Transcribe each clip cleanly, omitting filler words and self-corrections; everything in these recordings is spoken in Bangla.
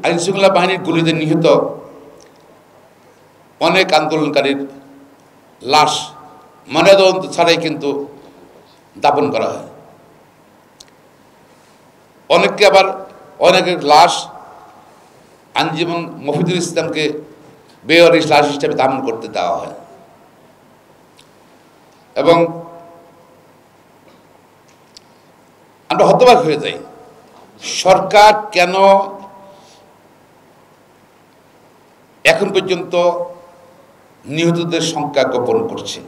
আইনশৃঙ্খলা বাহিনীর গুলিতে নিহত অনেক আন্দোলনকারীর লাশ ময়নাতদন্ত ছাড়াই কিন্তু দাফন করা হয়। অনেককে আবার অনেকের লাশ আঞ্জুমান মফিদুল ইসলামকে বেওয়ারিশ লাশ হিসেবে দাফন করতে দেওয়া হয়। এবং আমরা হতবাক হয়ে যাই, সরকার কেন এখন পর্যন্ত নিহতদের সংখ্যা গোপন করছে।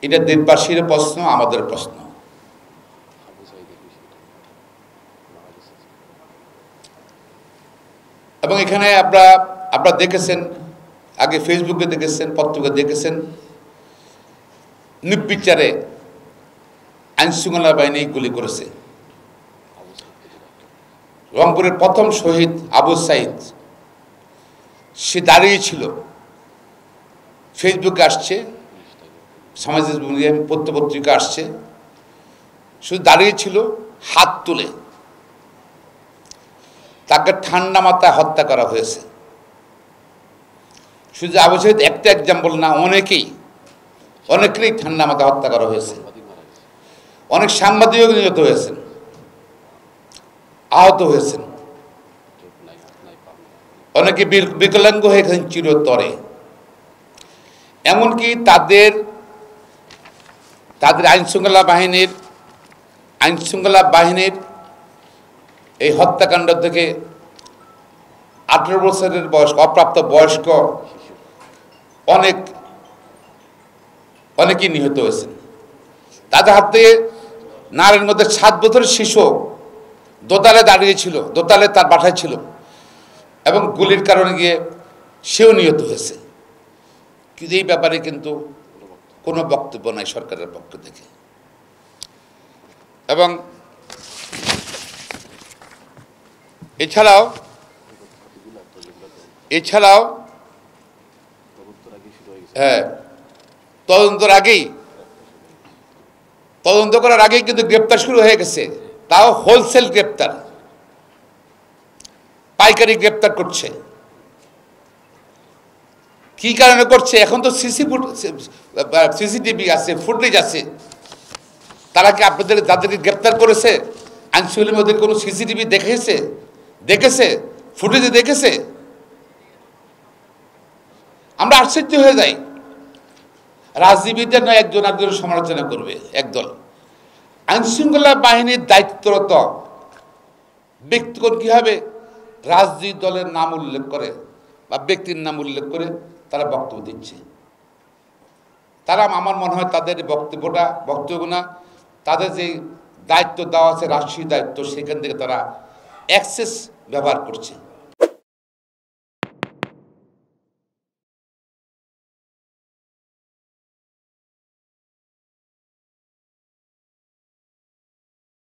এটা দেশবাসীর প্রশ্ন, আমাদের প্রশ্ন। এবং এখানে আপনারা দেখেছেন, আগে ফেসবুকে দেখেছেন, পত্রিকা দেখেছেন, নির্বিচারে আইনশৃঙ্খলা বাহিনী গুলি করেছে। রংপুরের প্রথম শহীদ আবু সাইদ, সে দাঁড়িয়ে ছিল, ফেসবুকে আসছে, সামাজিক পত্রপত্রিকা আসছে, শুধু দাঁড়িয়ে ছিল হাত তুলে। তাকে ঠান্ডা মাথায় হত্যা করা হয়েছে। শুধু আবু সাইদ একটা এক্সাম্পল না, অনেকেই ঠান্ডা মাথায় হত্যা করা হয়েছে। অনেক সাংবাদিক নিহত হয়েছেন, আহত হয়েছেন, অনেকে বিকলাঙ্গ হয়ে গেছেন চিরতরে। এমনকি তাদের আইনশৃঙ্খলা বাহিনীর এই হত্যাকাণ্ড থেকে 18 বছরের বয়স্ক, অপ্রাপ্ত বয়স্ক অনেকেই নিহত হয়েছেন। তাদের হাতে নারের মধ্যে 7 বছরের শিশু দোতালে দাঁড়িয়েছিল, দোতালে তার বাসায় ছিল, এবং গুলির কারণে গিয়ে সেও নিহত হয়েছে। কিন্তু এই ব্যাপারে কিন্তু কোনো বক্তব্য নাই সরকারের পক্ষ থেকে। এবং এছাড়াও তদন্ত করার আগেই কিন্তু গ্রেপ্তার শুরু হয়ে গেছে, তাও হোলসেল গ্রেপ্তার, পাইকারি গ্রেপ্তার করছে। কি কারণে করছে? এখন তো সিসিটিভি আছে, ফুটেজ আছে। তারা কি যাদেরকে গ্রেপ্তার করেছে আইনশৃঙ্খলার মধ্যে কোনো সিসিটিভি দেখেছে, ফুটেজে দেখেছে? আমরা আশ্চর্য হয়ে যাই। রাজনীতিবিদরা নয় একজন আরেকজনের সমালোচনা করবে একদল, আইনশৃঙ্খলা বাহিনীর দায়িত্বরত ব্যক্তিগণ কিভাবে রাজনৈতিক দলের নাম উল্লেখ করে বা ব্যক্তির নাম উল্লেখ করে তারা বক্তব্য দিচ্ছে। তারা, আমার মনে হয় তাদের বক্তব্য না, তাদের যে দায়িত্ব দেওয়া আছে রাষ্ট্রীয় দায়িত্ব, সেখান থেকে তারা অ্যাক্সেস ব্যবহার করছে।